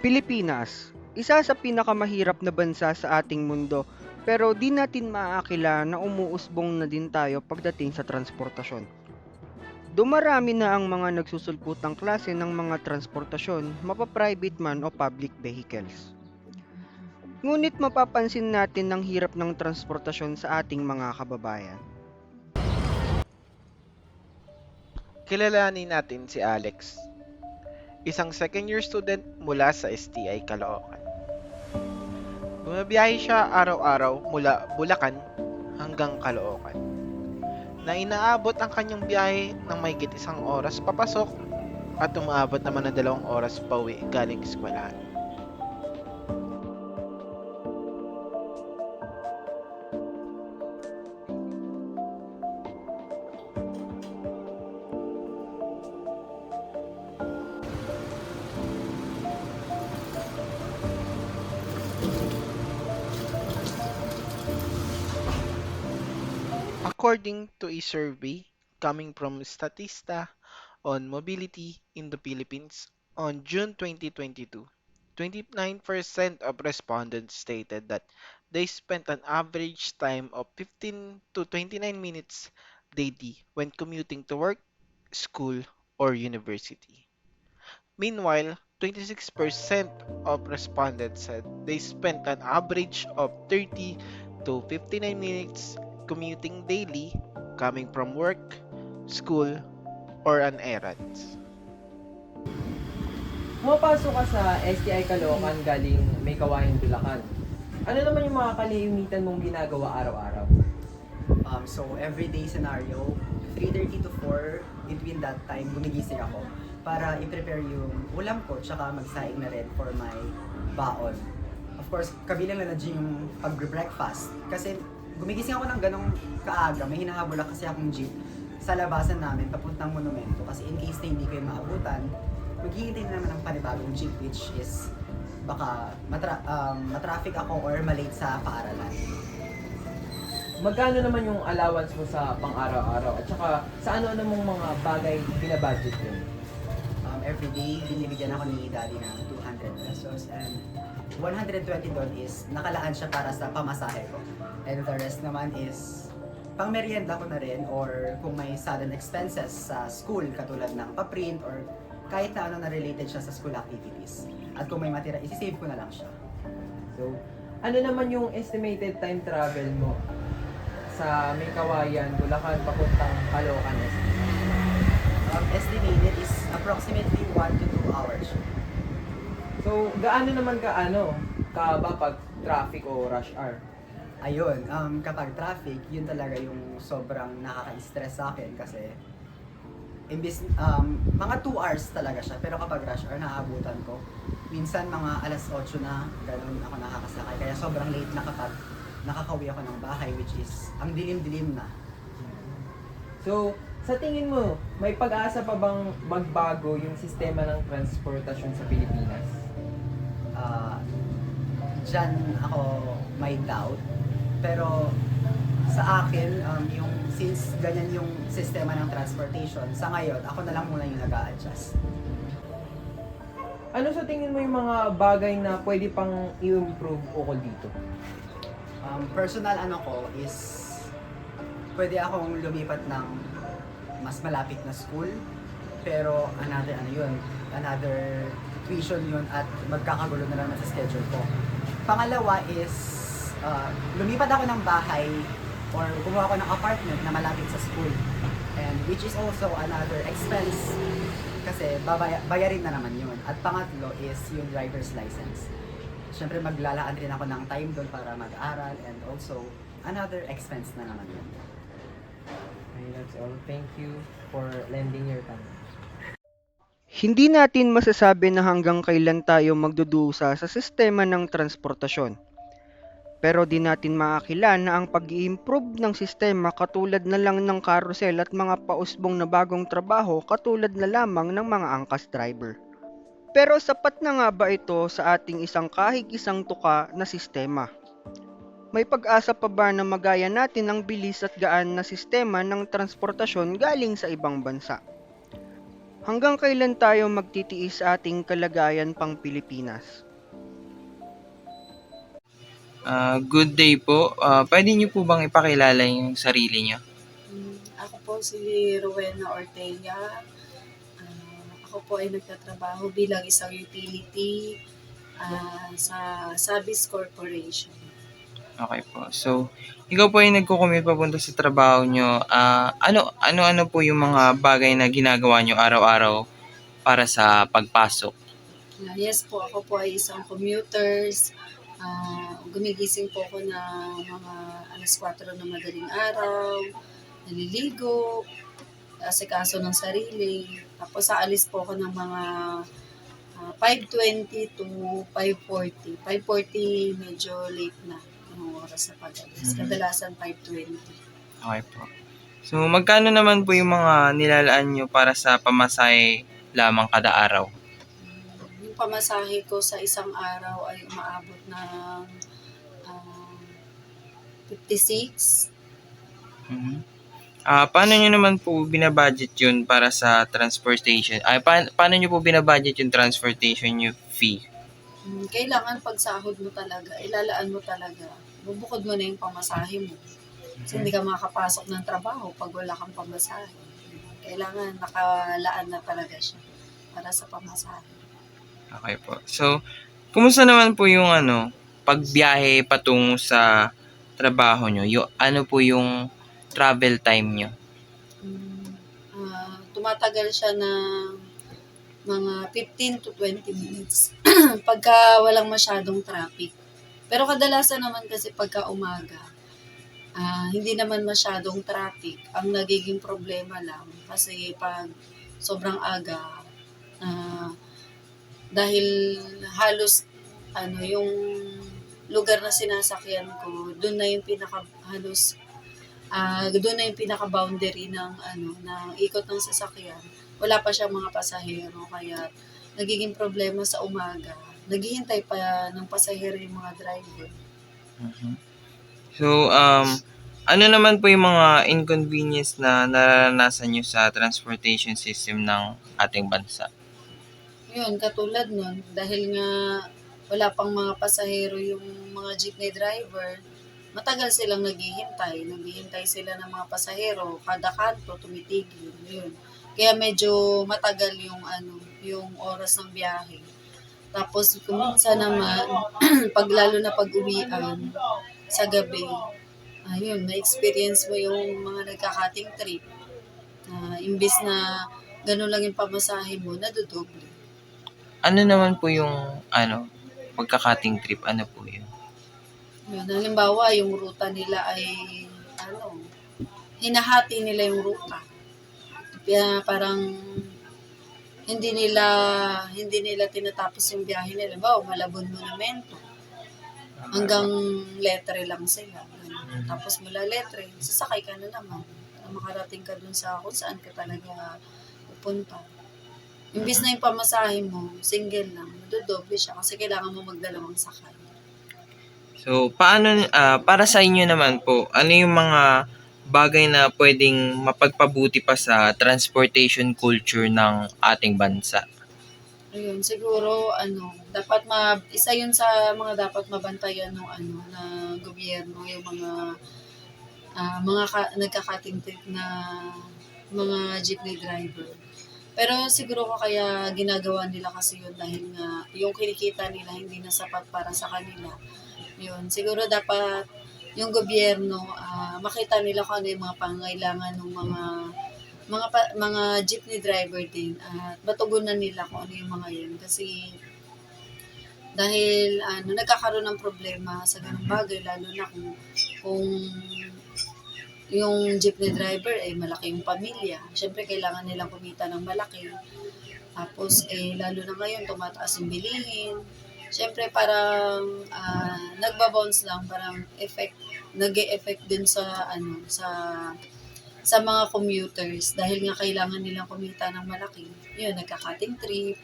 Pilipinas, isa sa pinakamahirap na bansa sa ating mundo, pero di natin maaakila na umuusbong na din tayo pagdating sa transportasyon. Dumarami na ang mga nagsusulputang klase ng mga transportasyon, mapa-private man o public vehicles. Ngunit mapapansin natin ang hirap ng transportasyon sa ating mga kababayan. Kilalanin natin si Alex, isang second year student mula sa STI Caloocan. Bumabiyahe siya araw-araw mula Bulacan hanggang Caloocan, na inaabot ang kanyang biyahe ng mahigit 1 oras papasok at umaabot naman ng 2 oras pauwi galing eskwelahan. According to a survey coming from Statista on Mobility in the Philippines on June 2022, 29% of respondents stated that they spent an average time of 15 to 29 minutes daily when commuting to work, school, or university. Meanwhile, 26% of respondents said they spent an average of 30 to 59 minutes commuting daily coming from work, school, or an errands. Pumapasok ka sa STI Caloocan galing May Kawayan, Bulacan. Ano naman yung mga kalimitan mong ginagawa araw-araw? So, everyday scenario, 3:30 to 4, between that time, gumigising ako para i-prepare yung ulam ko, tsaka magsaing na rin for my baon. Of course, kabilang na din yung pag-breakfast. Kasi gumigising ako ng ganong kaaga, may hinahabol kasi akong jeep sa labasan namin, papuntang monumento. Kasi in case na hindi ko yung maabutan, maghihintay na naman ng panibagong jeep, which is baka matraffic ako or malate sa paaralan. Magkano naman yung allowance mo sa pang-araw-araw? At saka, sa ano-ano mong mga bagay binabudget yun? Everyday, binibigyan ako ni daddy ng 200 pesos and 120 doon is nakalaan siya para sa pamasahe ko. And the rest naman is pang merienda ko na rin or kung may sudden expenses sa school katulad ng paprint or kahit na ano na related siya sa school activities. At kung may matira, isi-save ko na lang siya. So, ano naman yung estimated time travel mo sa May Kawayan, Bulacan, papuntang Caloocan? Estimated is approximately 1 to 2 hours. So, gaano naman ka ba pag traffic o rush hour? Ayun, kapag traffic, yun talaga yung sobrang nakaka-stress sa akin kasi imbis, mga 2 hours talaga siya, pero kapag rush hour, naabutan ko. Minsan mga alas 8 na, ganun ako nakakasakay. Kaya sobrang late na kapag nakakauwi ako ng bahay, which is ang dilim-dilim na. So, sa tingin mo, may pag-asa pa bang magbago yung sistema ng transportasyon sa Pilipinas? Diyan ako may doubt. Pero sa akin, since ganyan yung sistema ng transportation, sa ngayon, ako na lang muna yung nag-a-adjust. Ano sa tingin mo yung mga bagay na pwede pang i-improve ukol dito? Personal ko is pwede akong lumipat ng mas malapit na school, pero another tuition yun at magkakagulo na lang sa schedule ko. Pangalawa is lumipat ako ng bahay or gumawa ako ng apartment na malapit sa school, and which is also another expense kasi bayarin na naman yun. At pangatlo is yung driver's license. Siyempre maglalaan rin ako ng time doon para mag-aral, and also another expense na naman yun. Okay, that's all. Thank you for lending your time. Hindi natin masasabi na hanggang kailan tayo magdudusa sa sistema ng transportasyon. Pero di natin maakila na ang pag-i-improve ng sistema katulad na lang ng carousel at mga pausbong na bagong trabaho katulad na lamang ng mga angkas driver. Pero sapat na nga ba ito sa ating isang kahig isang tuka na sistema? May pag-asa pa ba na magaya natin ang bilis at gaan na sistema ng transportasyon galing sa ibang bansa? Hanggang kailan tayo magtitiis sa ating kalagayan pang Pilipinas? Good day po. Puwede niyo po bang ipakilala yung sarili niyo? Ako po si Rowena Ortega. Ako po ay nagtatrabaho bilang isang utility sa Sabis Corporation. Okay po. So, ikaw po ay nagko-commute papunta sa trabaho niyo. Ano po yung mga bagay na ginagawa niyo araw-araw para sa pagpasok? Yes po, ako po ay isang commuters. Gumigising po ako na mga alas 4 ng madaling araw, naliligo, asikaso ng sarili. Tapos aalis po ako ng mga 5:20 to 5:40. 5:40 medyo late na yung oras sa pag-alis. Mhm. Kadalasan 5:20. Okay po. So, magkano naman po yung mga nilalaan niyo para sa pamasahe lamang kada araw? Yung pamasahe ko sa isang araw ay umaabot ng 56. Mhm. Paano niyo naman po bina-budget yun para sa transportation? Paano niyo po bina-budget yung transportation niyo fee? Kailangan pag sahod mo talaga, ilalaan mo talaga. Bubukod mo na yung pamasahe mo. Kasi hindi ka makakapasok ng trabaho pag wala kang pamasahe. Kailangan nakalaan na talaga siya para sa pamasahe. Okay po. So, kumusta naman po yung pagbiyahe patungo sa trabaho niyo? Ano po yung travel time niyo? Tumatagal siya ng mga 15 to 20 minutes pagka walang masyadong traffic. Pero kadalasan naman kasi pagka umaga, hindi naman masyadong traffic. Ang nagiging problema lang kasi pag sobrang aga, dahil halos yung lugar na sinasakyan ko, doon na yung doon na yung pinaka-boundary ng ng ikot ng sasakyan. Wala pa siyang mga pasahero kaya nagiging problema sa umaga. Naghihintay pa ng pasahero yung mga driver. Mhm. So, ano naman po yung mga inconvenience na nararanasan niyo sa transportation system ng ating bansa? Yun, katulad nun, dahil nga wala pang mga pasahero yung mga jeepney driver, matagal silang naghihintay. Naghihintay sila ng mga pasahero, kada kanto tumitigil. Yun. Kaya medyo matagal yung yung oras ng biyahe. Tapos kung minsan naman, lalo na pag-uwian sa gabi, ayun, na-experience mo yung mga nagkakating trip. Imbis na gano'n lang yung pamasahe mo, nadodoble. Ano naman po yung pagka-cutting trip? Ano po yun? Yun, halimbawa, yung ruta nila ay, hinahati nila yung ruta. Kaya parang hindi nila tinatapos yung biyahe nila. Halimbawa, Malabon Monumento. Hanggang Letre lang sila. Ganun. Tapos mula Letre, sasakay ka na naman. Para makarating ka dun sa kung saan ka talaga pupunta. Imbis na yung pamasahe mo, single lang, madodoble siya kasi kailangan mo magdalawang sakay. So, para sa inyo naman po, ano yung mga bagay na pwedeng mapagpabuti pa sa transportation culture ng ating bansa? Ayun, siguro dapat isa 'yun sa mga dapat mabantayan ng ng gobyerno, yung nagka-cutting trip na mga jeepney driver. Pero siguro ko kaya ginagawa nila kasi yun dahil nga yung kinikita nila hindi na sapat para sa kanila. Yun, siguro dapat yung gobyerno makita nila kung ano yung mga pangangailangan ng mga jeepney driver din at matugunan nila kung ano yung mga yun kasi dahil nagkakaroon ng problema sa ganung bagay lalo na kung yung jeepney driver ay malaki yung pamilya. Siyempre kailangan nilang kumita ng malaki. Tapos lalo na ngayon tumataas yung bilihin. Siyempre parang nagba-bounce lang parang nag-e-effect din sa sa mga commuters dahil nga kailangan nilang kumita ng malaki. Yun, nagka-cutting trip.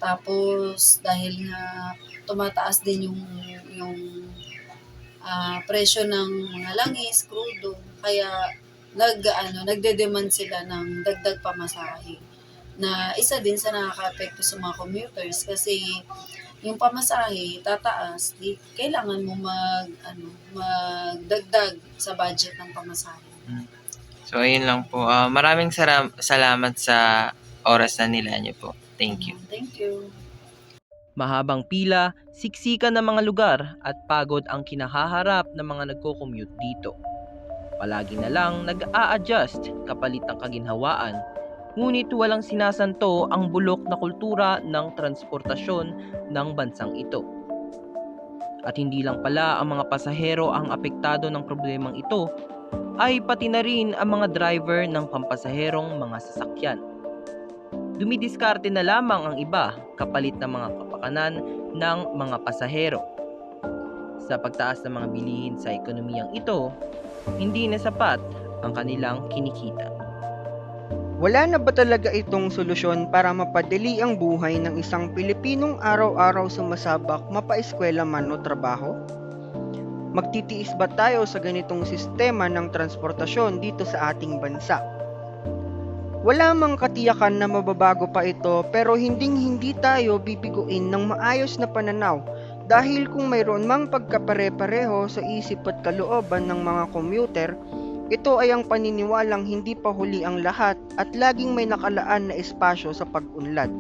Tapos dahil nga tumataas din yung presyo ng mga langis, crudo, kaya nagde-demand sila ng dagdag pamasahe. na isa din sa nakaka-apekto sa mga commuters kasi yung pamasahe tataas, di kailangan mo magdagdag sa budget ng pamasahe. So, ayun lang po. Maraming salamat sa oras na nila niyo po. Thank you. Thank you. Mahabang pila, siksikan ng mga lugar at pagod ang kinahaharap ng mga nagko-commute dito. Palagi na lang nag-a-adjust kapalit ng kaginhawaan, ngunit walang sinasanto ang bulok na kultura ng transportasyon ng bansang ito. At hindi lang pala ang mga pasahero ang apektado ng problemang ito, ay pati na rin ang mga driver ng pampasaherong mga sasakyan. Dumidiskarte na lamang ang iba kapalit ng mga kapakanan ng mga pasahero. Sa pagtaas ng mga bilihin sa ekonomiyang ito, hindi na sapat ang kanilang kinikita. Wala na ba talaga itong solusyon para mapadali ang buhay ng isang Pilipinong araw-araw sumasabak mapaeskwela man o trabaho? Magtitiis ba tayo sa ganitong sistema ng transportasyon dito sa ating bansa? Wala mang katiyakan na mababago pa ito pero hindi tayo bibiguin ng maayos na pananaw dahil kung mayroon mang pagkapare-pareho sa isip at kalooban ng mga commuter, ito ay ang paniniwalang hindi pa huli ang lahat at laging may nakalaan na espasyo sa pag-unlad.